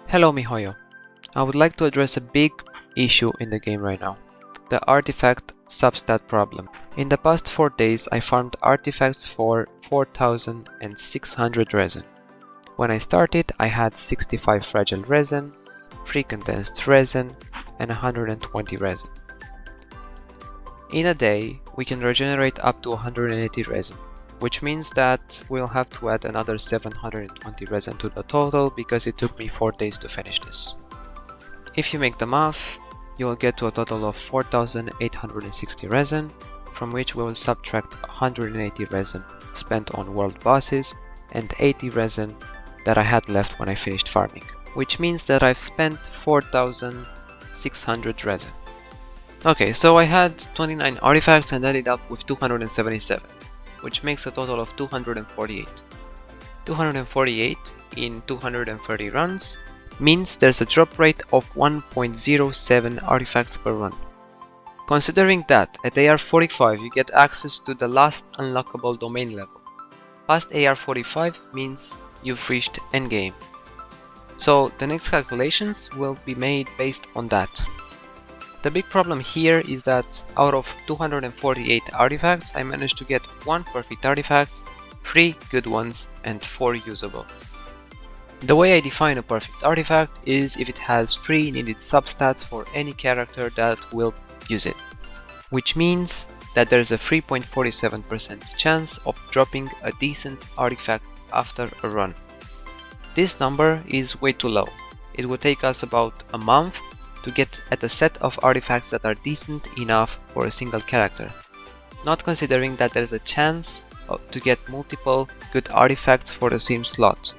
Hello MiHoYo. I would like to address a big issue in the game right now, the artifact substat problem. In the past 4 days I farmed artifacts for 4,600 resin. When I started I had 65 fragile resin, 3 condensed resin and 120 resin. In a day we can regenerate up to 180 resin, which means that we'll have to add another 720 resin to the total because it took me 4 days to finish this. If you make the math, you will get to a total of 4,860 resin, from which we will subtract 180 resin spent on world bosses and 80 resin that I had left when I finished farming, which means that I've spent 4,600 resin. Okay, so I had 29 artifacts and ended up with 277. Which makes a total of 248. 248 in 230 runs means there's a drop rate of 1.07 artifacts per run. Considering that at AR45 you get access to the last unlockable domain level. Past AR45 means you've reached endgame. So the next calculations will be made based on that. The big problem here is that out of 248 artifacts, I managed to get 1 perfect artifact, 3 good ones and 4 usable. The way I define a perfect artifact is if it has 3 needed substats for any character that will use it, which means that there's a 3.47% chance of dropping a decent artifact after a run. This number is way too low. It would take us about a month to get at a set of artifacts that are decent enough for a single character, not considering that there is a chance to get multiple good artifacts for the same slot.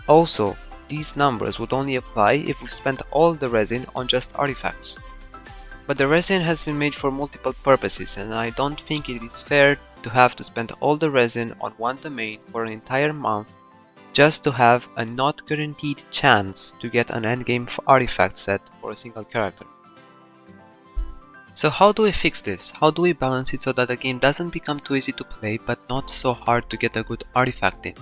Also, these numbers would only apply if we've spent all the resin on just artifacts. But the resin has been made for multiple purposes and I don't think it is fair to have to spend all the resin on one domain for an entire month just to have a not guaranteed chance to get an endgame artifact set for a single character. So how do we fix this? How do we balance it so that the game doesn't become too easy to play but not so hard to get a good artifact in?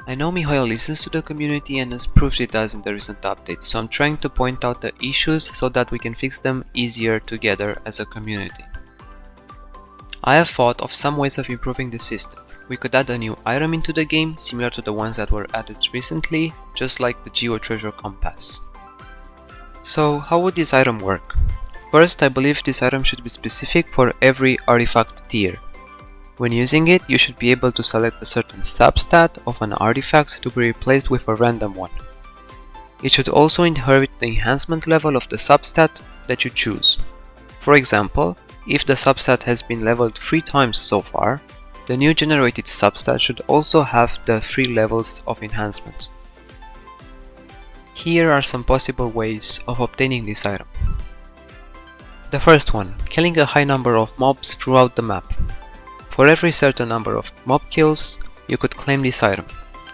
I know MiHoYo listens to the community and has proved it does in the recent updates, so I'm trying to point out the issues so that we can fix them easier together as a community. I have thought of some ways of improving the system. We could add a new item into the game, similar to the ones that were added recently, just like the Geo Treasure Compass. So how would this item work? First, I believe this item should be specific for every artifact tier. When using it, you should be able to select a certain substat of an artifact to be replaced with a random one. It should also inherit the enhancement level of the substat that you choose. For example, if the substat has been leveled 3 times so far, the new generated substat should also have the 3 levels of enhancement. Here are some possible ways of obtaining this item. The first one, killing a high number of mobs throughout the map. For every certain number of mob kills, you could claim this item.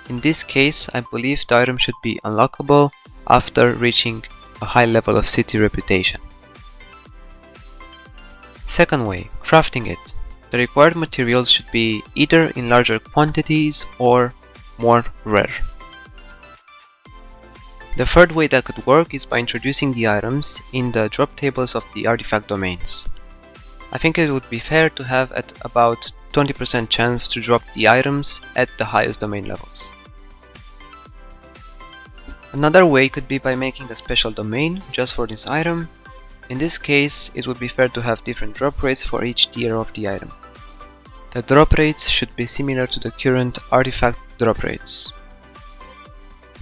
In this case, I believe the item should be unlockable after reaching a high level of city reputation. Second way, crafting it. The required materials should be either in larger quantities or more rare. The third way that could work is by introducing the items in the drop tables of the artifact domains. I think it would be fair to have at about 20% chance to drop the items at the highest domain levels. Another way could be by making a special domain just for this item. In this case, it would be fair to have different drop rates for each tier of the item. The drop rates should be similar to the current artifact drop rates.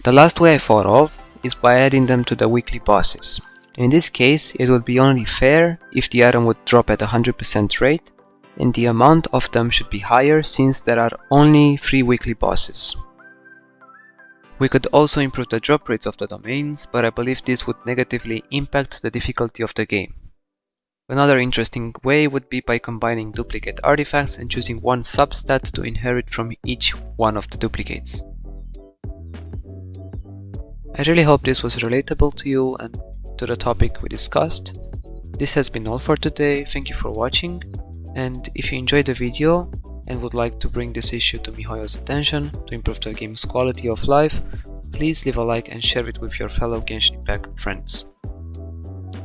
The last way I thought of is by adding them to the weekly bosses. In this case, it would be only fair if the item would drop at 100% rate, and the amount of them should be higher since there are only 3 weekly bosses. We could also improve the drop rates of the domains, but I believe this would negatively impact the difficulty of the game. Another interesting way would be by combining duplicate artifacts and choosing one substat to inherit from each one of the duplicates. I really hope this was relatable to you and to the topic we discussed. This has been all for today, thank you for watching, and if you enjoyed the video and would like to bring this issue to MiHoYo's attention to improve the game's quality of life, please leave a like and share it with your fellow Genshin Impact friends.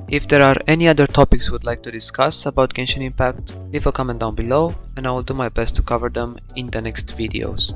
If there are any other topics you would like to discuss about Genshin Impact, leave a comment down below and I will do my best to cover them in the next videos.